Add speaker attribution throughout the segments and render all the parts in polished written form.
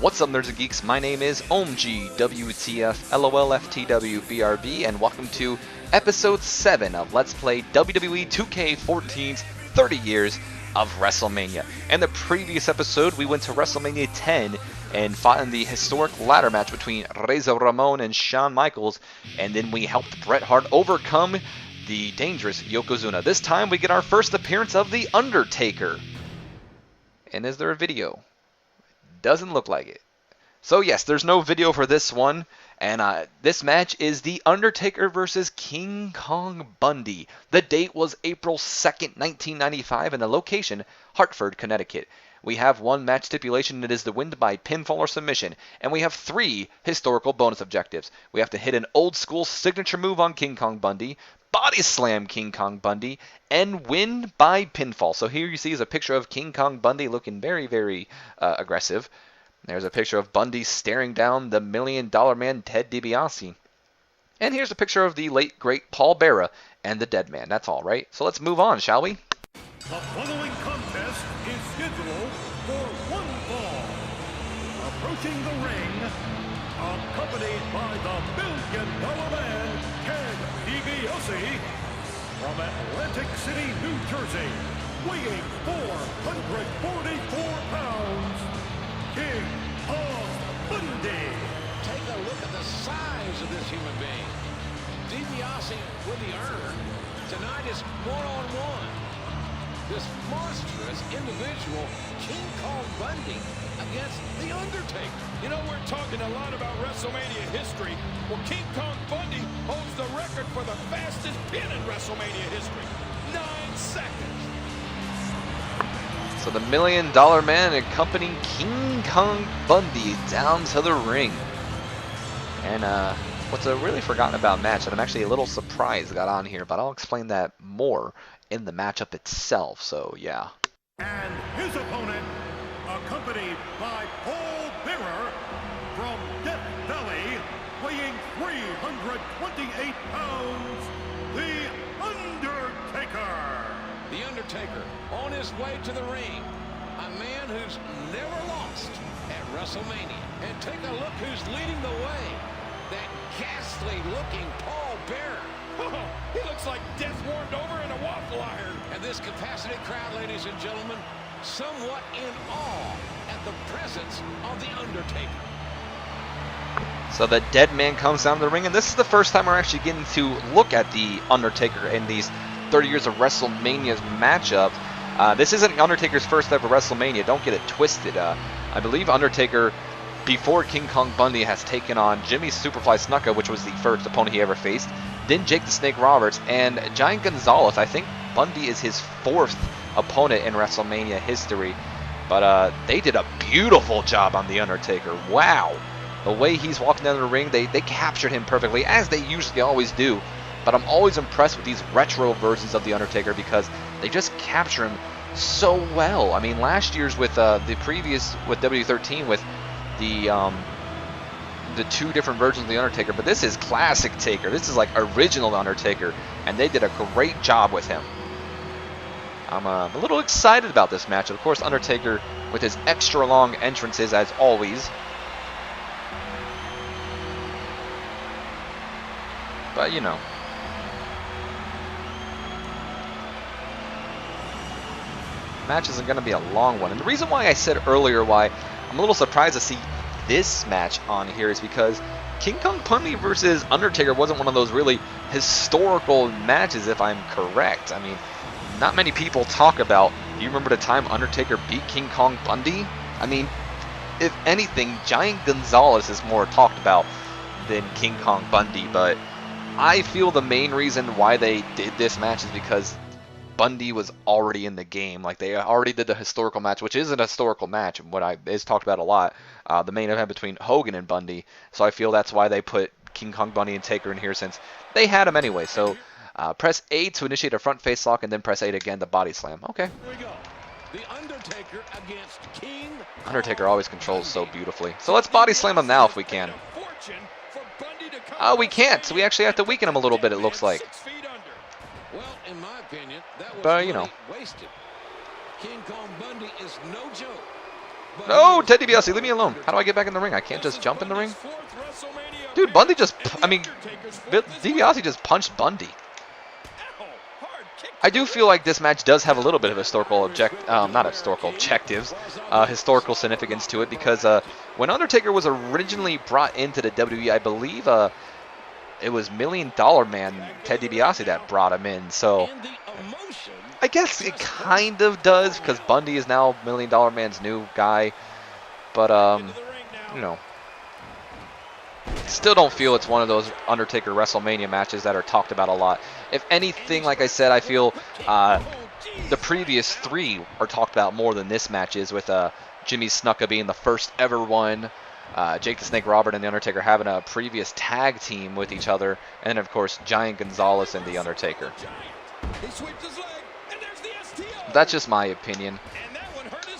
Speaker 1: What's up, nerds and geeks? My name is OMG WTF LOLFTW BRB, and welcome to episode 7 of Let's Play WWE 2K14's 30 years of Wrestlemania. In the previous episode, we went to Wrestlemania 10 and fought in the historic ladder match between Razor Ramon and Shawn Michaels, and then we helped Bret Hart overcome the dangerous Yokozuna. This time we get our first appearance of the Undertaker. And is there a video? Doesn't look like it. So yes, there's no video for this one, and this match is The Undertaker versus King Kong Bundy. The date was April 2nd, 1995, and the location, Hartford, Connecticut. We have one match stipulation, it is the win by pinfall or submission, and we have 3 historical bonus objectives. We have to hit an old school signature move on King Kong Bundy, body slam King Kong Bundy, and win by pinfall. So here you see is a picture of King Kong Bundy looking very, very aggressive. There's a picture of Bundy staring down the $1 Million Man Ted DiBiase. And here's a picture of the late, great Paul Bearer and the Dead Man. That's all, right? So let's move on, shall we?
Speaker 2: The following contest is scheduled for one fall. Approaching the ring, accompanied by the $1 Million Man, Ted DiBiase, from Atlantic City, New Jersey, weighing 444 pounds, King Kong Bundy.
Speaker 3: Take a look at the size of this human being. DiBiase with the earn. Tonight is one-on-one. This monstrous individual, King Kong Bundy, against The Undertaker.
Speaker 4: You know, we're talking a lot about Wrestlemania history. Well, King Kong Bundy holds the record for the fastest pin in Wrestlemania history. 9 seconds.
Speaker 1: So the $1 Million Man accompanying King Kong Bundy down to the ring. And what's a really forgotten about match that I'm actually a little surprised got on here, but I'll explain that more in the matchup itself, so yeah.
Speaker 2: And his opponent, accompanied by Paul Bearer, from Death Valley, weighing 328 pounds, The Undertaker.
Speaker 3: The Undertaker on his way to the ring. A man who's never lost at WrestleMania. And take a look who's leading the way. That ghastly-looking Paul Bearer.
Speaker 4: Oh, he looks like death warmed over in a waffle iron.
Speaker 3: And this capacity crowd, ladies and gentlemen, somewhat in awe at the presence of The Undertaker.
Speaker 1: So the Dead Man comes down to the ring, and this is the first time we're actually getting to look at the Undertaker in these 30 years of WrestleMania's matchup. This isn't Undertaker's first ever WrestleMania, don't get it twisted. I believe Undertaker, before King Kong Bundy, has taken on Jimmy Superfly Snuka, which was the first opponent he ever faced, then Jake the Snake Roberts, and Giant Gonzalez. I think Bundy is his 4th opponent in WrestleMania history. But they did a beautiful job on The Undertaker. Wow. The way he's walking down the ring, they captured him perfectly, as they usually always do. But I'm always impressed with these retro versions of The Undertaker because they just capture him so well. I mean, last year's with the previous, with WWE 13, with the 2 different versions of The Undertaker, but this is classic Taker. This is like original Undertaker, and they did a great job with him. I'm a little excited about this match. Of course, Undertaker with his extra long entrances as always. But, you know. Match isn't going to be a long one. And the reason why I said earlier why I'm a little surprised to see this match on here is because King Kong Bundy versus Undertaker wasn't one of those really historical matches, if I'm correct. I mean, not many people talk about, do you remember the time Undertaker beat King Kong Bundy? I mean, if anything, Giant Gonzalez is more talked about than King Kong Bundy, but I feel the main reason why they did this match is because Bundy was already in the game. Like, they already did the historical match, which is an historical match, what is talked about a lot, the main event between Hogan and Bundy. So I feel that's why they put King Kong Bundy and Taker in here, since they had him anyway. So press A to initiate a front face lock, and then press A again to body slam. Okay.
Speaker 3: Here we go. The Undertaker against King
Speaker 1: Undertaker always controls so beautifully. So let's body slam him now if we can. Oh, we can't. So we actually have to weaken him a little bit, it looks like.
Speaker 3: Well, in my opinion, that was
Speaker 1: But, you know.
Speaker 3: wasted. King Kong Bundy is no joke.
Speaker 1: No, Ted DiBiase, leave me alone. How do I get back in the ring? I can't just jump in the ring? Dude, Bundy just, I mean, DiBiase just punched Bundy. I do feel like this match does have a little bit of historical historical significance to it, because when Undertaker was originally brought into the WWE, I believe it was $1 Million Man Ted DiBiase that brought him in. So I guess it kind of does, because Bundy is now $1 Million Man's new guy. But you know, still don't feel it's one of those Undertaker WrestleMania matches that are talked about a lot. If anything, like I said, I feel the previous 3 are talked about more than this match is, with Jimmy Snuka being the first ever one, Jake the Snake Robert and The Undertaker having a previous tag team with each other, and then, of course, Giant Gonzalez and The Undertaker. That's just my opinion.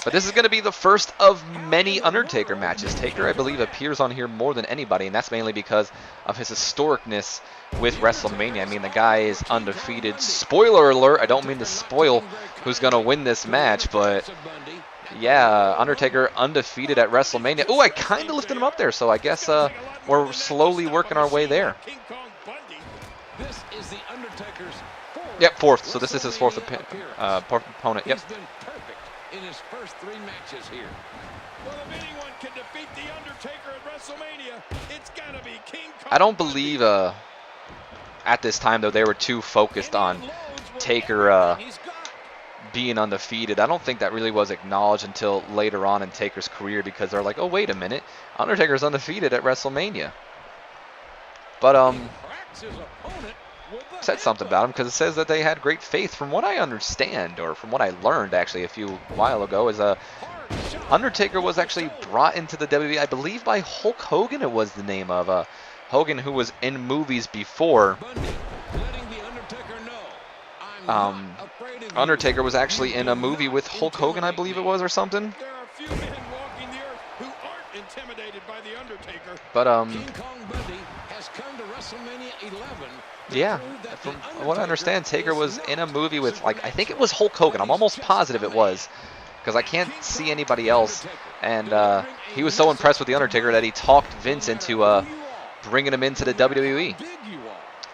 Speaker 1: But this is going to be the first of many Undertaker matches. Taker, I believe, appears on here more than anybody, and that's mainly because of his historicness with WrestleMania. I mean, the guy is undefeated. Spoiler alert, I don't mean to spoil who's going to win this match, but yeah, Undertaker undefeated at WrestleMania. Oh, I kind of lifted him up there, so I guess we're slowly working our way there. Yep, 4th, so this is his 4th opponent. Yep.
Speaker 3: In his first 3 matches here.
Speaker 4: Well, if anyone can defeat the Undertaker at WrestleMania, it's gotta be King Kong.
Speaker 1: I don't believe at this time, though, they were too focused on Taker being undefeated. I don't think that really was acknowledged until later on in Taker's career, because they're like, oh, wait a minute, Undertaker's undefeated at WrestleMania. But said something about him, because it says that they had great faith. From what I understand, or from what I learned actually a while ago, is Undertaker was actually brought into the WWE, I believe, by Hulk Hogan. It was the name of Hogan, who was in movies before. Undertaker was actually in a movie with Hulk Hogan, I believe it was, or something.
Speaker 4: There are few men walking the earth who aren't intimidated by the Undertaker.
Speaker 1: But
Speaker 3: King Kong Bundy has come to WrestleMania 11.
Speaker 1: Yeah, from what I understand, Taker was in a movie with, like, I think it was Hulk Hogan. I'm almost positive it was, because I can't see anybody else. And he was so impressed with The Undertaker that he talked Vince into bringing him into the WWE.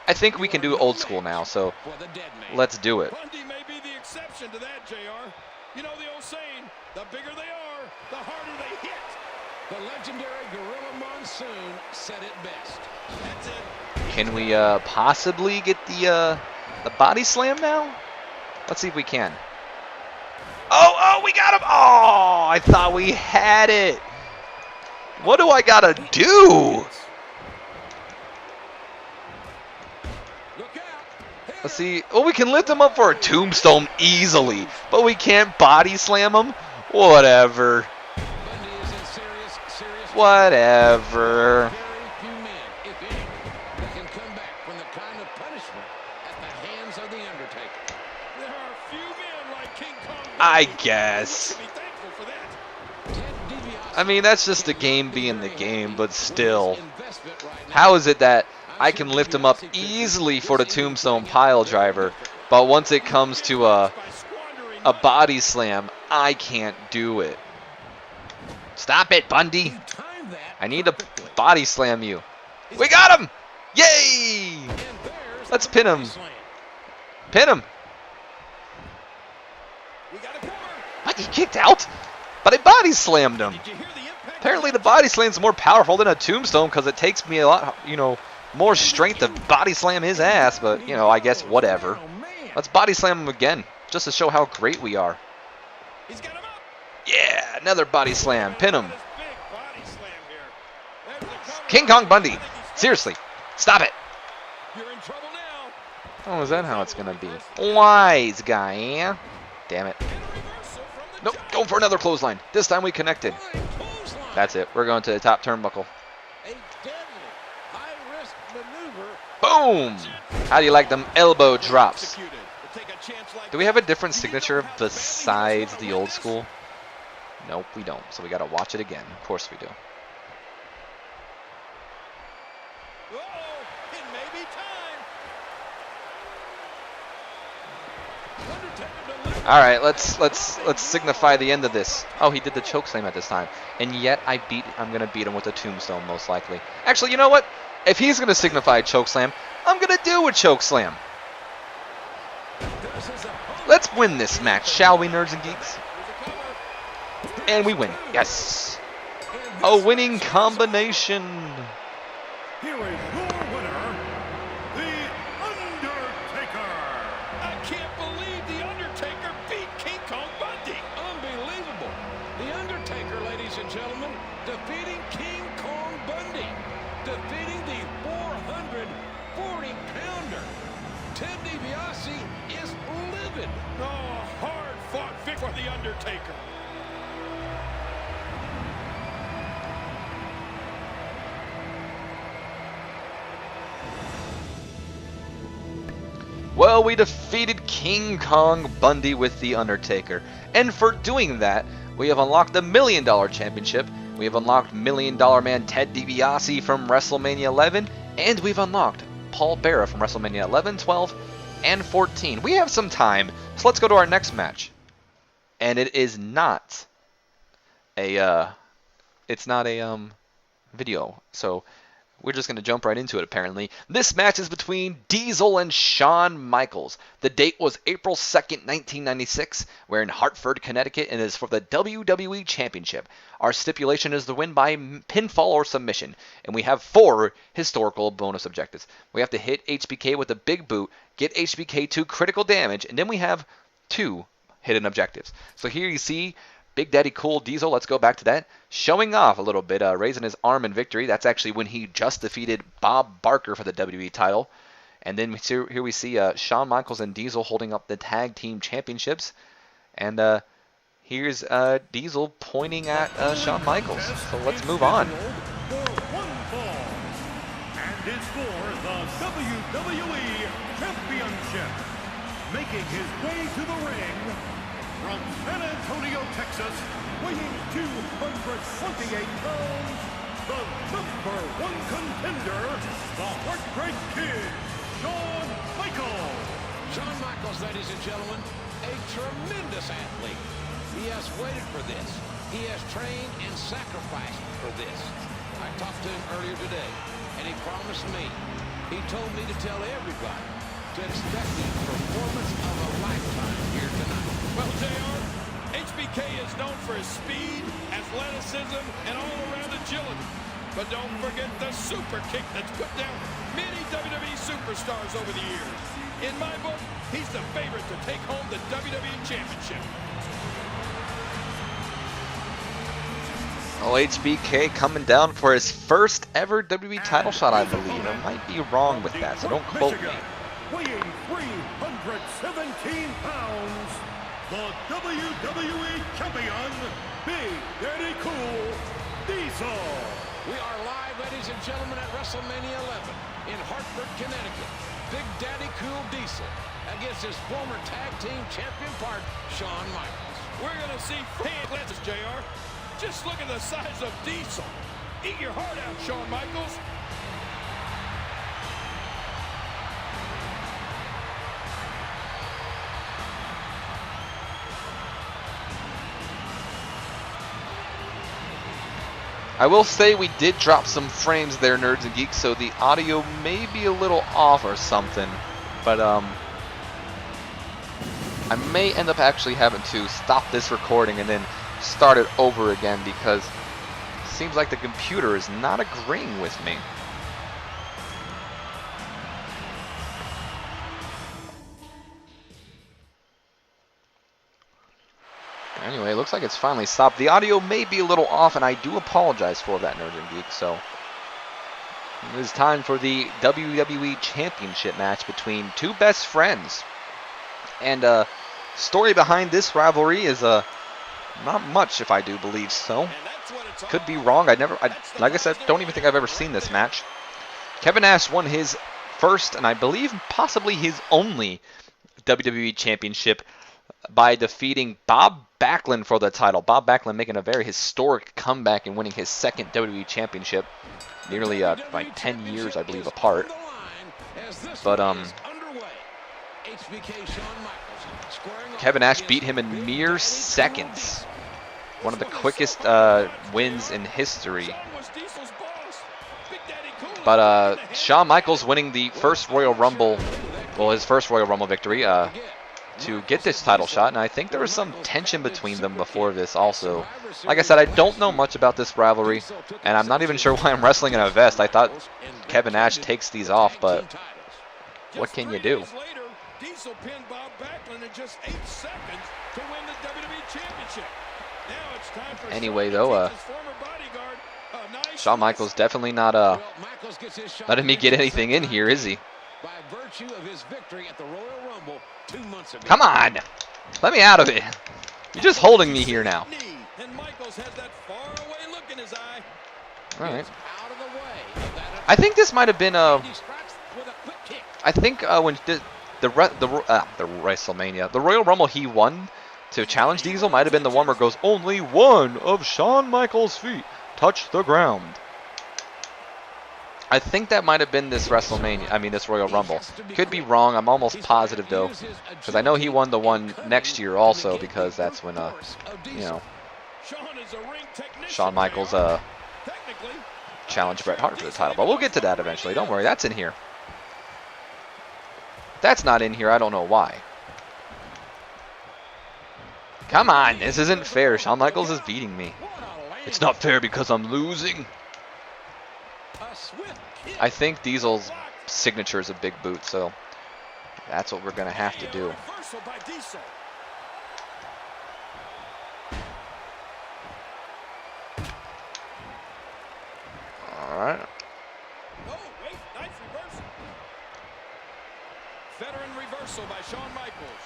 Speaker 1: I think we can do old school now, so let's do it.
Speaker 4: Bundy may be the exception to that, JR. You know the old saying, the bigger they are, the harder they hit.
Speaker 3: The legendary Gorilla Monsoon said it best.
Speaker 4: That's it.
Speaker 1: Can we possibly get the body slam now? Let's see if we can. Oh, we got him! Oh, I thought we had it. What do I gotta do? Let's see. Oh, we can lift him up for a tombstone easily, but we can't body slam him? Whatever. Whatever. I guess. I mean, that's just the game being the game, but still. How is it that I can lift him up easily for the tombstone pile driver, but once it comes to a body slam, I can't do it? Stop it, Bundy. I need to body slam you. We got him! Yay! Let's pin him. Pin him. What? He kicked out? But I body slammed him. Apparently the body slam's more powerful than a tombstone, because it takes me a lot, more strength to body slam his ass, but, I guess whatever. Let's body slam him again, just to show how great we are. Yeah, another body slam. Pin him. King Kong Bundy. Seriously, stop it. Oh, is that how it's going to be? Wise guy. Damn it. Nope, going for another clothesline. This time we connected. That's it. We're going to the top turnbuckle. Boom! How do you like them elbow drops? Do we have a different signature besides the old school? Nope, we don't. So we got to watch it again. Of course we do.
Speaker 4: It may be time. Undertaker
Speaker 1: All right, let's signify the end of this. Oh, he did the chokeslam at this time, and yet I'm gonna beat him with a tombstone most likely. Actually, you know what? If he's gonna signify a chokeslam, I'm gonna do a chokeslam. Let's win this match, shall we, nerds and geeks? And we win. Yes. A winning combination.
Speaker 2: Here is your winner, The Undertaker.
Speaker 4: I can't believe The Undertaker beat King Kong Bundy.
Speaker 3: Unbelievable. The Undertaker, ladies and gentlemen, defeating King Kong Bundy. Defeating the 440-pounder. Ted DiBiase is livid.
Speaker 4: Oh, hard-fought victory for The Undertaker.
Speaker 1: Well, we defeated King Kong Bundy with The Undertaker. And for doing that, we have unlocked the $1 Million Championship, we have unlocked $1 Million Man Ted DiBiase from WrestleMania 11, and we've unlocked Paul Bearer from WrestleMania 11, 12, and 14. We have some time, so let's go to our next match. And it is not a, video, so we're just going to jump right into it, apparently. This match is between Diesel and Shawn Michaels. The date was April 2nd, 1996. We're in Hartford, Connecticut, and it is for the WWE Championship. Our stipulation is the win by pinfall or submission, and we have 4 historical bonus objectives. We have to hit HBK with a big boot, get HBK to critical damage, and then we have 2 hidden objectives. So here you see Big Daddy Cool Diesel, let's go back to that, showing off a little bit, raising his arm in victory. That's actually when he just defeated Bob Barker for the WWE title. And then here we see Shawn Michaels and Diesel holding up the Tag Team Championships. And here's Diesel pointing at Shawn Michaels. So let's move on.
Speaker 2: For one fall, and it's for the WWE Championship. Making his way to the ring, from San Antonio, Texas, weighing 228 pounds, the #1 contender, the Heartbreak Kid, Shawn Michaels.
Speaker 3: Shawn Michaels, ladies and gentlemen, a tremendous athlete. He has waited for this. He has trained and sacrificed for this. I talked to him earlier today, and he promised me. He told me to tell everybody to expect the performance of a lifetime here tonight.
Speaker 4: Well, JR, HBK is known for his speed, athleticism, and all-around agility. But don't forget the super kick that's put down many WWE superstars over the years. In my book, he's the favorite to take home the WWE Championship.
Speaker 1: Well, HBK coming down for his first ever WWE title shot, I believe. I might be wrong with that, so don't quote me.
Speaker 2: Weighing 317 pounds, the WWE Champion, Big Daddy Cool Diesel.
Speaker 3: We are live, ladies and gentlemen, at Wrestlemania 11 in Hartford, Connecticut. Big Daddy Cool Diesel against his former tag team champion partner, Shawn Michaels.
Speaker 4: We're going to see let's JR. Just look at the size of Diesel. Eat your heart out, Shawn Michaels.
Speaker 1: I will say we did drop some frames there, nerds and geeks, so the audio may be a little off or something, but I may end up actually having to stop this recording and then start it over again because it seems like the computer is not agreeing with me. Anyway, it looks like it's finally stopped. The audio may be a little off, and I do apologize for that, Nerds and Geeks. So, it is time for the WWE Championship match between 2 best friends. And story behind this rivalry is not much, if I do believe so. Could be wrong. Like I said, don't even think I've ever seen this match. Kevin Nash won his first, and I believe possibly his only WWE Championship by defeating Bob Backlund for the title. Bob Backlund making a very historic comeback and winning his second WWE Championship, nearly like 10 years, I believe, apart. But
Speaker 3: HBK Shawn Michaels
Speaker 1: Kevin Nash beat him in mere seconds. One of the quickest wins in history. But Shawn Michaels winning the first Royal Rumble, well, his first Royal Rumble victory, to get this title shot. And I think there was some tension between them before this also. Like I said, I don't know much about this rivalry, and I'm not even sure why I'm wrestling in a vest. I thought Kevin Nash takes these off, but what can you do?
Speaker 4: Diesel pinned Bob Backlund in just 8 seconds to win the WWE Championship. Now it's time for
Speaker 1: anyway, though, Shawn Michaels definitely not letting me get anything in here, is he?
Speaker 3: By virtue of his victory at the Royal Rumble 2 months ago.
Speaker 1: Come on! Let me out of it. You're just holding me here now.
Speaker 4: And Michaels has that faraway look in his eye.
Speaker 1: All right.
Speaker 3: Out of the way.
Speaker 1: I think this might have been I think when the Wrestlemania, the Royal Rumble he won to challenge Diesel might have been the one where it goes, only one of Shawn Michaels' feet touch the ground. I think that might have been this WrestleMania, I mean this Royal Rumble. Could be wrong, I'm almost positive though, because I know he won the one next year also, because that's when, you know, Shawn Michaels challenged Bret Hart for the title. But we'll get to that eventually, don't worry, that's in here. That's not in here, I don't know why. Come on, this isn't fair. Shawn Michaels is beating me. It's not fair because I'm losing. I think Diesel's signature is a big boot, so that's what we're going to have to do. All right.
Speaker 4: Oh, wait, nice reversal. Veteran reversal by Shawn Michaels.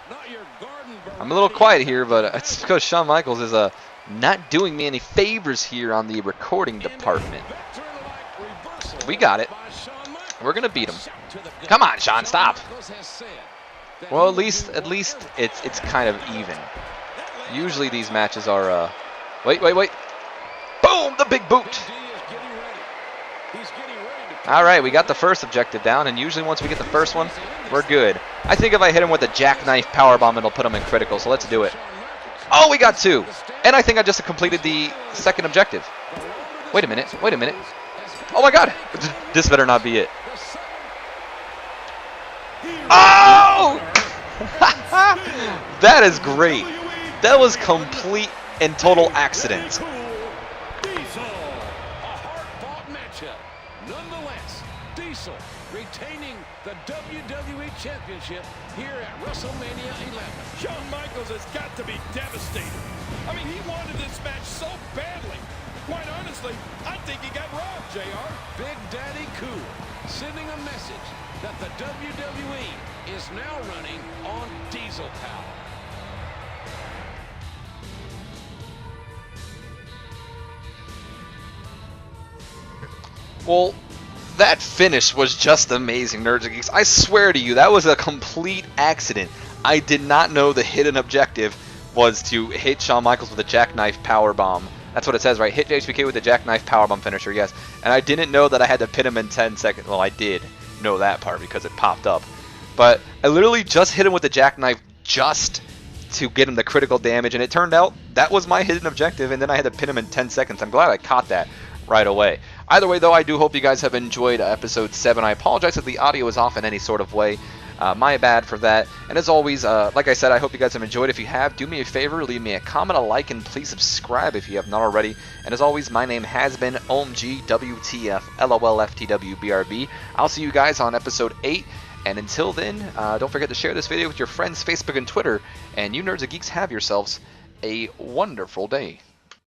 Speaker 4: Not your garden variety.
Speaker 1: I'm a little quiet here, but it's because Shawn Michaels is not doing me any favors here on the recording department. We got it. We're gonna beat him. Come on, Shawn, stop. Well, at least it's kind of even. Usually these matches are wait. Boom, the big boot. All right, we got the first objective down, and usually once we get the first one, we're good. I think if I hit him with a jackknife powerbomb, it'll put him in critical, so let's do it. Oh, we got 2. And I think I just completed the second objective. Wait a minute. Oh my god. This better not be it. Oh! That is great. That was complete and total accident.
Speaker 3: Nonetheless, Diesel retaining the WWE Championship here at WrestleMania 11.
Speaker 4: Shawn Michaels has got to be devastated. I mean, he wanted this match so badly. Quite honestly, I think he got robbed, JR.
Speaker 3: Big Daddy Cool sending a message that the WWE is now running on diesel power.
Speaker 1: Well, that finish was just amazing, Nerds and Geeks. I swear to you, that was a complete accident. I did not know the hidden objective was to hit Shawn Michaels with a jackknife powerbomb. That's what it says, right? Hit HBK with a jackknife powerbomb finisher, yes. And I didn't know that I had to pin him in 10 seconds. Well, I did know that part because it popped up. But I literally just hit him with the jackknife just to get him the critical damage, and it turned out that was my hidden objective, and then I had to pin him in 10 seconds. I'm glad I caught that right away. Either way, though, I do hope you guys have enjoyed episode 7. I apologize if the audio is off in any sort of way. My bad for that. And as always, like I said, I hope you guys have enjoyed. If you have, do me a favor, leave me a comment, a like, and please subscribe if you have not already. And as always, my name has been OMG WTF LOLFTWBRB. I'll see you guys on episode 8. And until then, don't forget to share this video with your friends, Facebook, and Twitter. And you Nerds and Geeks have yourselves a wonderful day.